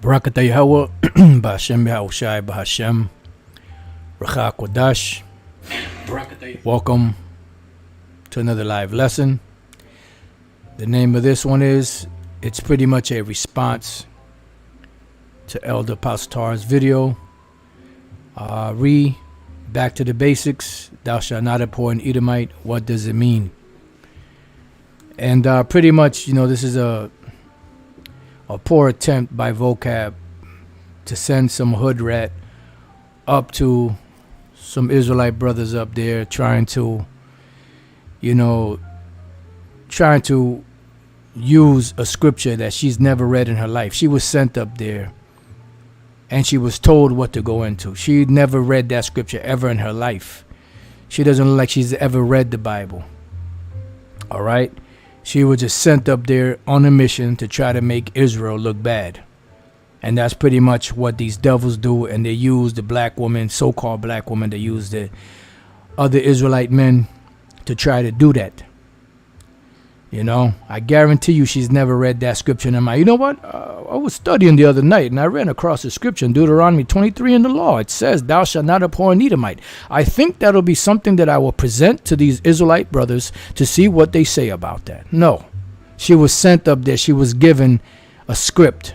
Barakatah Yahweh, Ba'Hashem Yahushai, Ba'Hashem, Racha Kodash. Welcome to another live lesson. The name of this one is, it's pretty much a response to Elder Pastor's video. Back to the basics. Thou shalt not abhor an Edomite. What does it mean? And pretty much, this is a poor attempt by vocab to send some hood rat up to some Israelite brothers up there trying to use a scripture that she's never read in her life. She was sent up there and she was told what to go into. She never read that scripture ever in her life. She doesn't look like she's ever read the Bible. All right? She was just sent up there on a mission to try to make Israel look bad. And that's pretty much what these devils do. And they use the black woman, so-called black woman, they use the other Israelite men to try to do that. I guarantee you she's never read that scripture in her mind. You know what? I was studying the other night and I ran across a scripture in Deuteronomy 23 in the law. It says, thou shalt not abhor an Edomite. I think that'll be something that I will present to these Israelite brothers to see what they say about that. No. She was sent up there. She was given a script,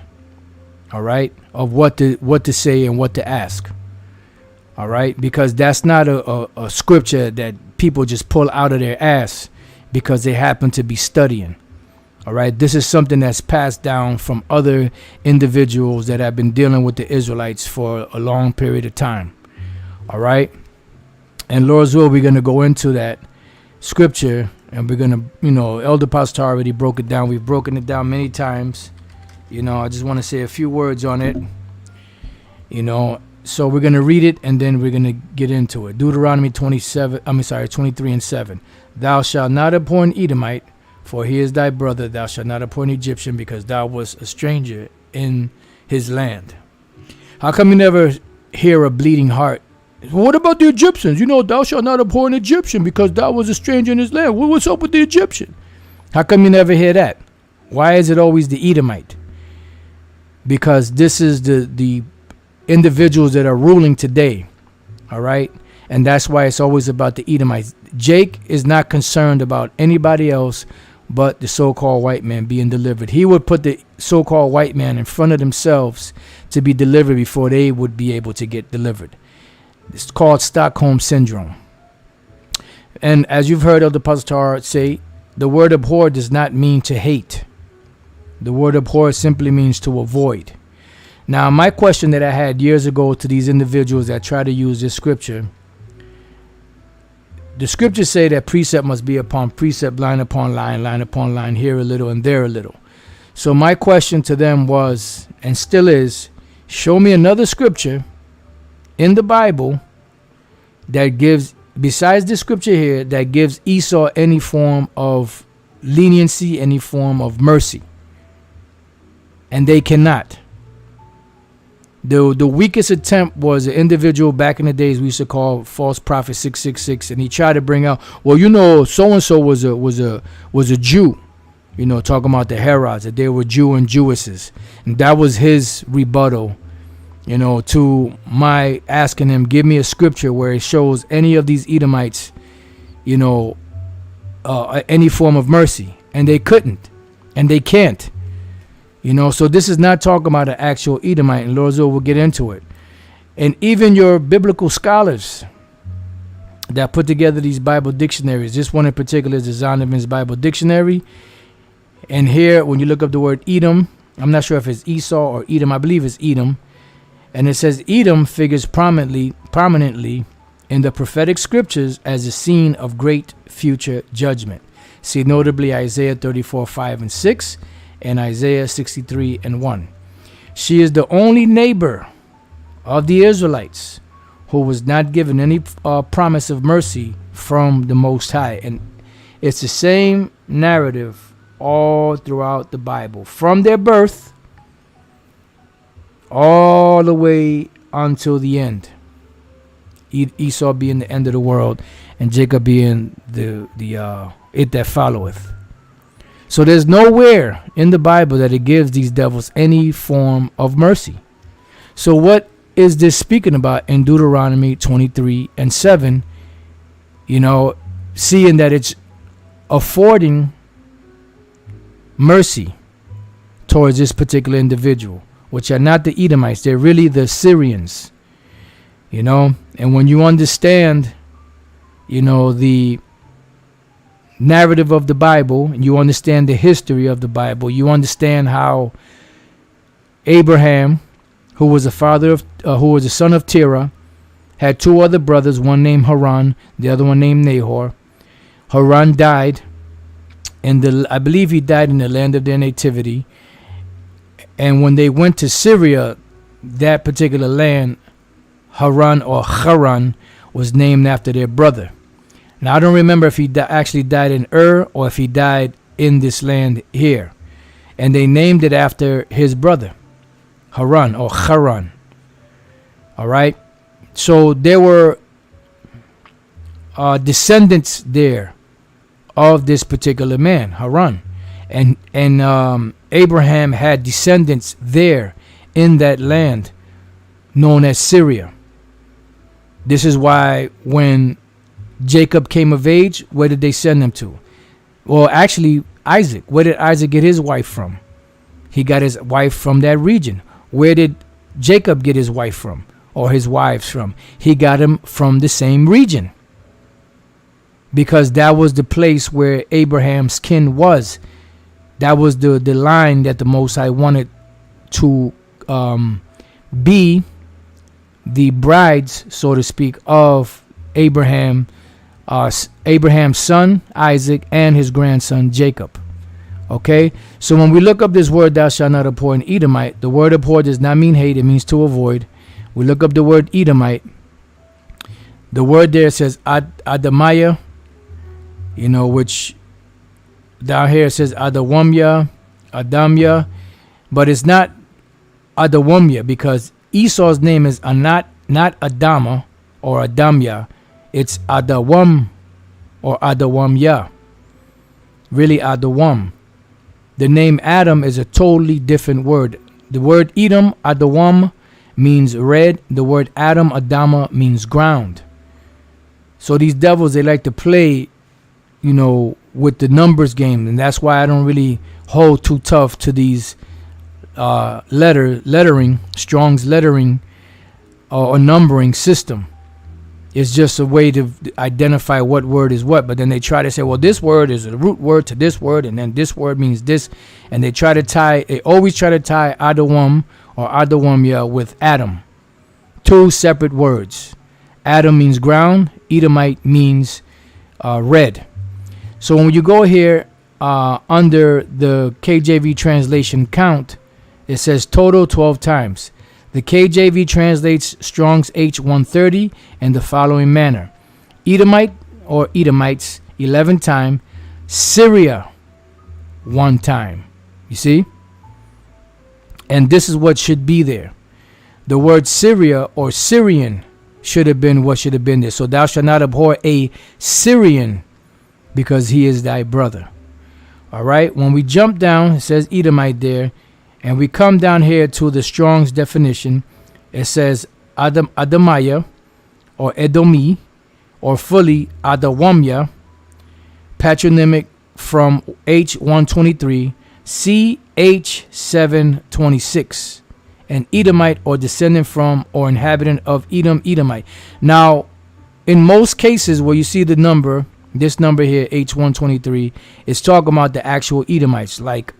all right, of what to say and what to ask. All right, because that's not a scripture that people just pull out of their ass because they happen to be studying. All right, this is something that's passed down from other individuals that have been dealing with the Israelites for a long period of time. All right, and Lord's will, we're going to go into that scripture and we're going to, Elder Pastor already broke it down. We've broken it down many times. I just want to say a few words on it. So we're going to read it and then we're going to get into it. Deuteronomy 23 and 7. Thou shalt not abhor an Edomite, for he is thy brother. Thou shalt not abhor an Egyptian, because thou wast a stranger in his land. How come you never hear a bleeding heart? What about the Egyptians? Thou shalt not abhor an Egyptian, because thou was a stranger in his land. What's up with the Egyptian? How come you never hear that? Why is it always the Edomite? Because this is the individuals that are ruling today. All right? And that's why it's always about the Edomites. Jake is not concerned about anybody else but the so-called white man being delivered. He would put the so-called white man in front of themselves to be delivered before they would be able to get delivered. It's called Stockholm Syndrome. And as you've heard Elder Pastor say, the word abhor does not mean to hate. The word abhor simply means to avoid. Now, my question that I had years ago to these individuals that try to use this scripture, the scriptures say that precept must be upon precept, line upon line upon line, here a little and there a little. So my question to them was, and still is, show me another scripture in the Bible that gives, besides this scripture here, that gives Esau any form of leniency, any form of mercy. And they cannot. The weakest attempt was an individual back in the days we used to call false prophet 666, and he tried to bring out, so and so was a Jew, talking about the Herods, that they were Jew and Jewesses, and that was his rebuttal, to my asking him, give me a scripture where it shows any of these Edomites, any form of mercy, and they couldn't, and they can't. So this is not talking about an actual Edomite, and Lord's will get into it. And even your biblical scholars that put together these Bible dictionaries, this one in particular is the Zondervan's Bible Dictionary. And here, when you look up the word Edom, I'm not sure if it's Esau or Edom. I believe it's Edom. And it says Edom figures prominently in the prophetic scriptures as a scene of great future judgment. See notably Isaiah 34, 5 and 6. And Isaiah 63 and 1. She is the only neighbor of the Israelites who was not given any promise of mercy from the Most High. And it's the same narrative all throughout the Bible, from their birth all the way until the end. Esau being the end of the world and Jacob being the it that followeth. So there's nowhere in the Bible that it gives these devils any form of mercy. So what is this speaking about in Deuteronomy 23 and 7? Seeing that it's affording mercy towards this particular individual, which are not the Edomites. They're really the Syrians. And when you understand, the narrative of the Bible, and you understand the history of the Bible, you understand how Abraham, who was the son of Terah, had two other brothers, one named Haran, the other one named Nahor. Haran died, I believe he died in the land of their nativity. And when they went to Syria, that particular land, Haran was named after their brother. Now, I don't remember if he actually died in Ur or if he died in this land here. And they named it after his brother, Haran. All right. So there were descendants there of this particular man, Haran. And Abraham had descendants there in that land known as Syria. This is why when Jacob came of age, where did they send him to? Well, actually, Isaac. Where did Isaac get his wife from? He got his wife from that region. Where did Jacob get his wife from, or his wives from? He got them from the same region, because that was the place where Abraham's kin was. That was the line that the Most High wanted to be the brides, so to speak, of Abraham's son Isaac and his grandson Jacob. Okay, so when we look up this word, thou shalt not abhor an Edomite, the word abhor does not mean hate, it means to avoid. We look up the word Edomite. The word there says Adamaya, which down here it says Adamya, but it's not Adamya, because Esau's name is not Adama or Adamya. It's Adawam or Adawamya. Really Adawam. The name Adam is a totally different word. The word Edom, Adawam, means red. The word Adam, Adama, means ground. So these devils, they like to play, with the numbers game. And that's why I don't really hold too tough to these lettering, Strong's lettering or numbering system. It's just a way to identify what word is what. But then they try to say, well, this word is a root word to this word, and then this word means this. And they always try to tie Adawam or Adawamya with Adam. Two separate words. Adam means ground. Edomite means red. So when you go here under the KJV translation count, it says total 12 times. The KJV translates Strong's H130 in the following manner: Edomite or Edomites 11 times, Syria 1 time. You see? And this is what should be there. The word Syria or Syrian should have been what should have been there. So thou shalt not abhor a Syrian, because he is thy brother. All right. When we jump down, it says Edomite there. And we come down here to the Strong's definition. It says Adamaya or Edomi, or fully Adawamya, patronymic from H123, CH726, an Edomite or descendant from or inhabitant of Edom, Edomite. Now, in most cases where you see the number, this number here, H123, is talking about the actual Edomites, like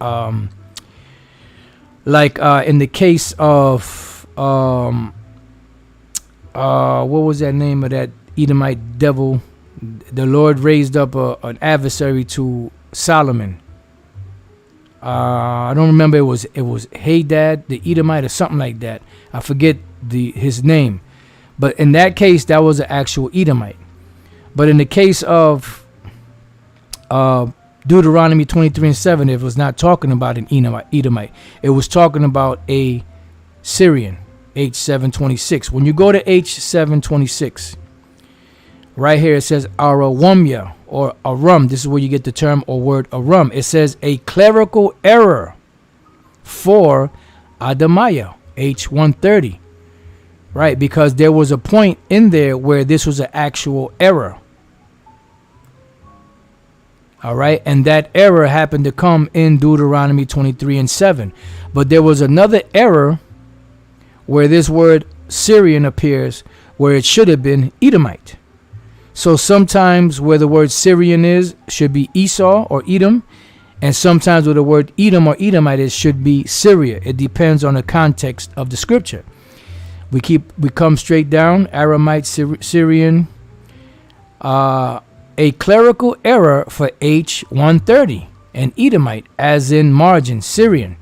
in the case of what was that name of that Edomite devil? The Lord raised up an adversary to Solomon. I don't remember. It was Hadad the Edomite or something like that. I forget his name, but in that case, that was an actual Edomite. But in the case of Deuteronomy 23 and 7, it was not talking about an Edomite. It was talking about a Syrian, H726. When you go to H726, right here it says Arawamya or arum. This is where you get the term or word arum. It says a clerical error for Adamiah, H130. Right, because there was a point in there where this was an actual error. All right, and that error happened to come in Deuteronomy 23 and 7. But there was another error where this word Syrian appears where it should have been Edomite. So sometimes where the word Syrian is should be Esau or Edom, and sometimes where the word Edom or Edomite is should be Syria. It depends on the context of the scripture. We come straight down, Aramite, Syrian, a clerical error for H130, and Edomite, as in margin, Syrian.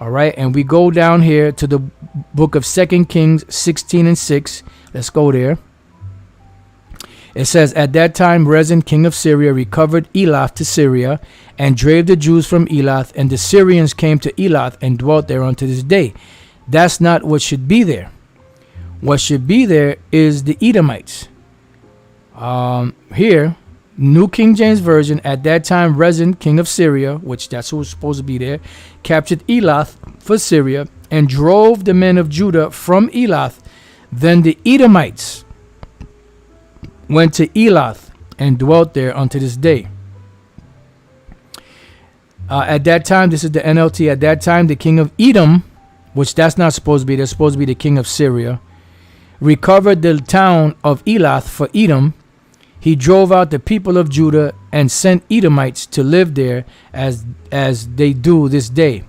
All right, and we go down here to the book of 2 Kings 16 and 6. Let's go there. It says, at that time, Rezin, king of Syria, recovered Elath to Syria and drave the Jews from Elath, and the Syrians came to Elath and dwelt there unto this day. That's not what should be there. What should be there is the Edomites. Here, New King James Version, at that time Rezin, king of Syria, which that's who was supposed to be there, captured Elath for Syria and drove the men of Judah from Elath. Then the Edomites went to Elath and dwelt there unto this day. At that time, this is the NLT, at that time the king of Edom, which that's not supposed to be, that's supposed to be the king of Syria, recovered the town of Elath for Edom. He drove out the people of Judah and sent Edomites to live there as they do this day.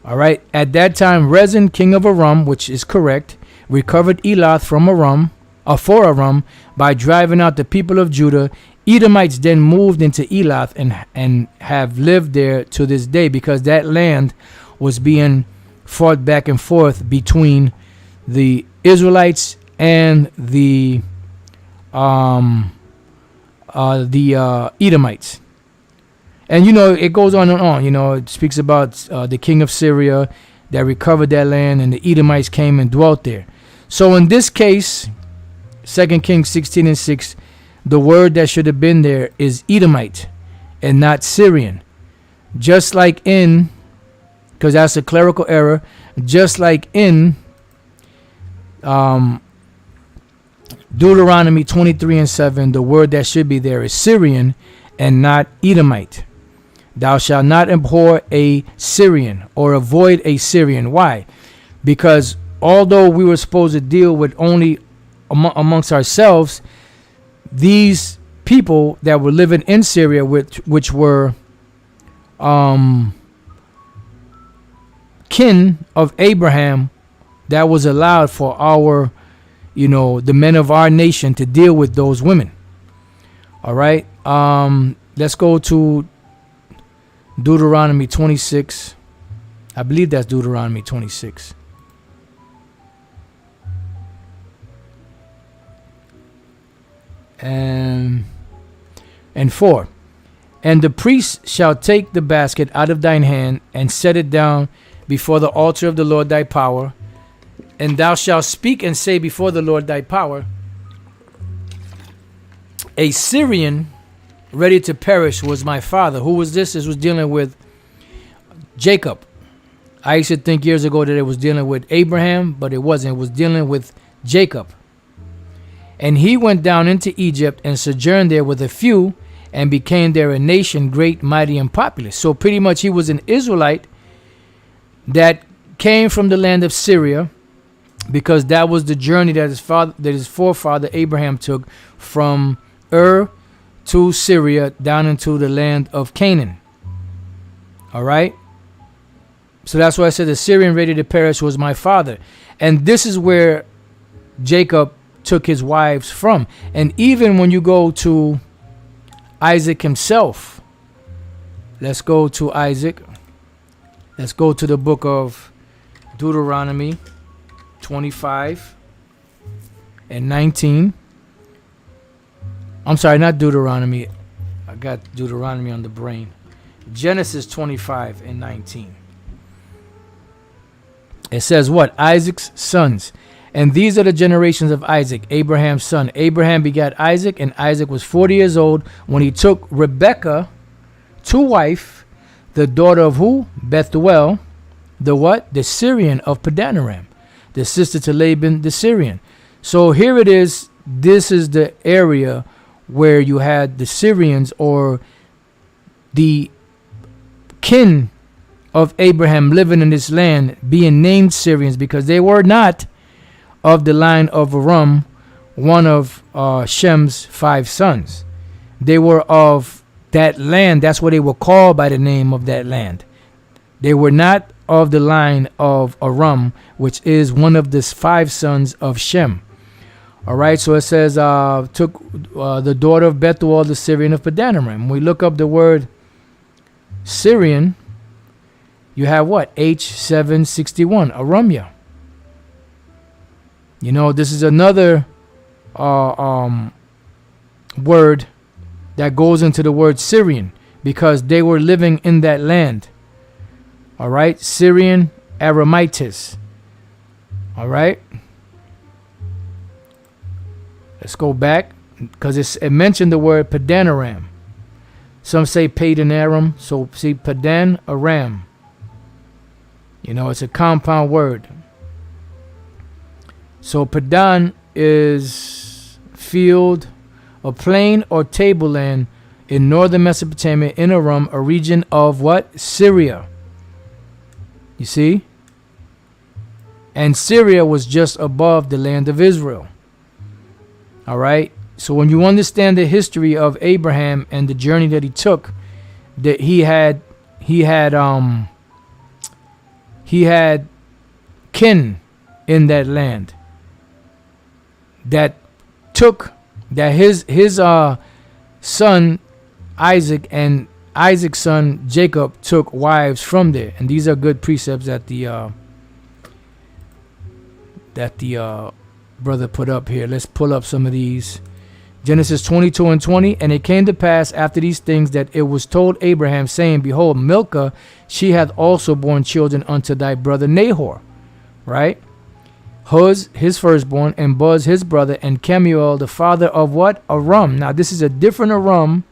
All right. At that time, Rezin, king of Aram, which is correct, recovered Elath from Aram, for Aram, by driving out the people of Judah. Edomites then moved into Elath and have lived there to this day, because that land was being fought back and forth between the Israelites and the Edomites. And it goes on and on. It speaks about the king of Syria that recovered that land, and the Edomites came and dwelt there. So in this case, 2 Kings 16 and 6, the word that should have been there is Edomite and not Syrian. Just like in, because that's a clerical error, just like in Deuteronomy 23 and 7, the word that should be there is Syrian and not Edomite. Thou shalt not abhor a Syrian or avoid a Syrian. Why? Because although we were supposed to deal with only amongst ourselves, these people that were living in Syria, which were kin of Abraham, that was allowed for our, the men of our nation to deal with those women. All right. Let's go to Deuteronomy 26. I believe that's Deuteronomy 26. And 4. And the priest shall take the basket out of thine hand and set it down before the altar of the Lord thy power. And thou shalt speak and say before the Lord thy power, a Syrian ready to perish was my father. Who was this? This was dealing with Jacob. I used to think years ago that it was dealing with Abraham, but it wasn't. It was dealing with Jacob. And he went down into Egypt and sojourned there with a few, and became there a nation great, mighty, and populous. So pretty much he was an Israelite that came from the land of Syria, because that was the journey that his forefather Abraham took from Ur to Syria down into the land of Canaan. All right. So that's why I said the Syrian ready to perish was my father. And this is where Jacob took his wives from. And even when you go to Isaac himself, let's go to Isaac. Let's go to the book of Deuteronomy 25 and 19. I'm sorry, not Deuteronomy. I got Deuteronomy on the brain. Genesis 25 and 19. It says what? Isaac's sons. And these are the generations of Isaac, Abraham's son. Abraham begat Isaac, and Isaac was 40 years old when he took Rebekah to wife, the daughter of who? Bethuel, the what? The Syrian of Padanaram, the sister to Laban the Syrian. So here it is. This is the area where you had the Syrians, or the kin of Abraham, living in this land, being named Syrians because they were not of the line of Aram, one of Shem's 5 sons. They were of that land. That's what they were called by the name of that land. They were not of the line of Aram, which is one of the 5 sons of Shem. All right, so it says, took the daughter of Bethuel, the Syrian of Padanaram. We look up the word Syrian, you have what? H761, Aramya. You know, this is another word that goes into the word Syrian, because they were living in that land. All right, Syrian Aramites. All right. Let's go back, because it mentioned the word Padanaram. Some say Padan Aram, so see Padan Aram. You know, it's a compound word. So Padan is field, a plain or tableland in northern Mesopotamia, in Aram, a region of what? Syria. You see? And Syria was just above the land of Israel. All right. So when you understand the history of Abraham and the journey that he took, that he had kin in that land that his son Isaac and Isaac's son Jacob took wives from there. And these are good precepts that the brother put up here. Let's pull up some of these. Genesis 22 and 20. And it came to pass after these things that it was told Abraham, saying, Behold, Milcah, she hath also borne children unto thy brother Nahor. Right? Huz, his firstborn, and Buz, his brother, and Kemuel, the father of what? Aram. Now, this is a different Aram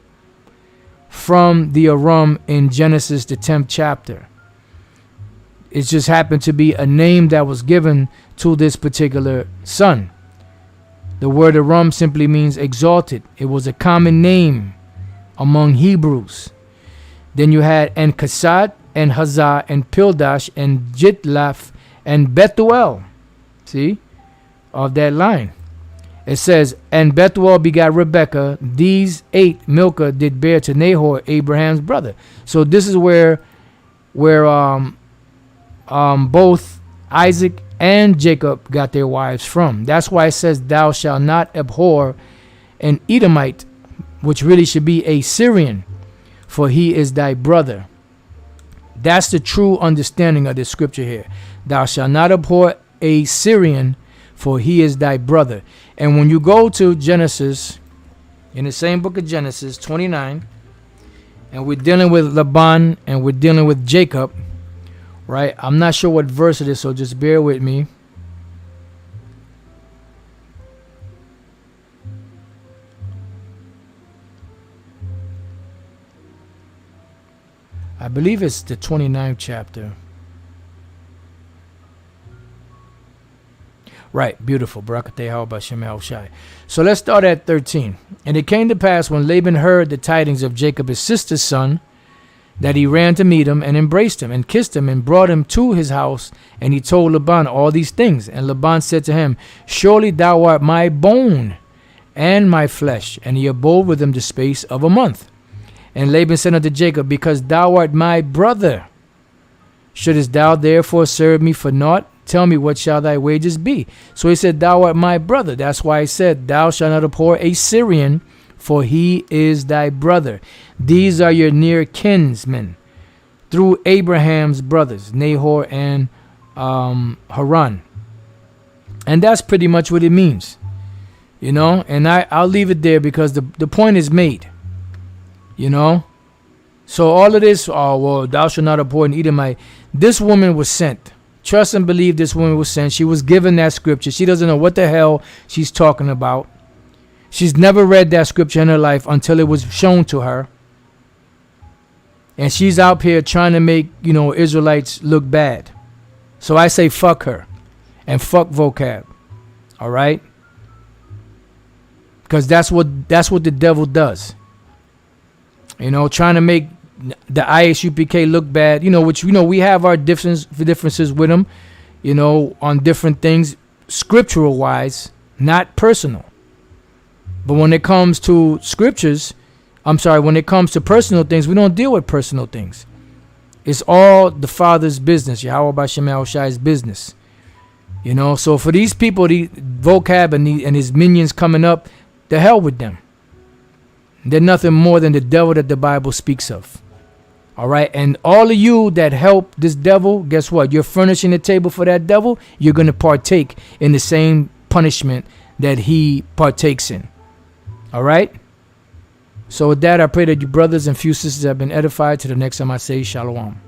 from the Aram in Genesis, the 10th chapter. It just happened to be a name that was given to this particular son. The word Aram simply means exalted. It was a common name among Hebrews. Then you had and Kasad and Hazah and Pildash and Jitlaph and Bethuel. See? Of that line. It says, and Bethuel begat Rebekah. These 8 Milcah did bear to Nahor, Abraham's brother. So this is where both Isaac and Jacob got their wives from. That's why it says, thou shalt not abhor an Edomite, which really should be a Syrian, for he is thy brother. That's the true understanding of this scripture here. Thou shalt not abhor a Syrian, for he is thy brother. And when you go to Genesis, in the same book of Genesis 29, and we're dealing with Laban and we're dealing with Jacob, right? I'm not sure what verse it is, so just bear with me. I believe it's the 29th chapter. Right, beautiful. So let's start at 13. And it came to pass when Laban heard the tidings of Jacob his sister's son, that he ran to meet him and embraced him and kissed him and brought him to his house. And he told Laban all these things. And Laban said to him, surely thou art my bone and my flesh. And he abode with him the space of a month. And Laban said unto Jacob, because thou art my brother, shouldest thou therefore serve me for naught? Tell me, what shall thy wages be? So he said, thou art my brother. That's why he said, thou shalt not abhor a Syrian, for he is thy brother. These are your near kinsmen through Abraham's brothers, Nahor and Haran. And that's pretty much what it means. You know, and I'll leave it there because the point is made. You know? So all of this, oh, well, thou shalt not abhor an Edomite. This woman was sent trust and believe this woman was sent. She was given that scripture. She doesn't know what the hell she's talking about. She's never read that scripture in her life until it was shown to her. And she's out here trying to make, Israelites look bad. So I say fuck her and fuck vocab. All right? Because that's what the devil does. Trying to make the ISUPK look bad, which we have our differences with them, on different things, scriptural wise, not personal. But when it comes to when it comes to personal things, we don't deal with personal things. It's all the Father's business, Yahweh B'Shem Yahushai's business. So for these people, the vocab and his minions coming up, the hell with them. They're nothing more than the devil that the Bible speaks of. All right. And all of you that help this devil, guess what? You're furnishing the table for that devil. You're going to partake in the same punishment that he partakes in. All right. So with that, I pray that you brothers and few sisters have been edified. To the next time I say shalom.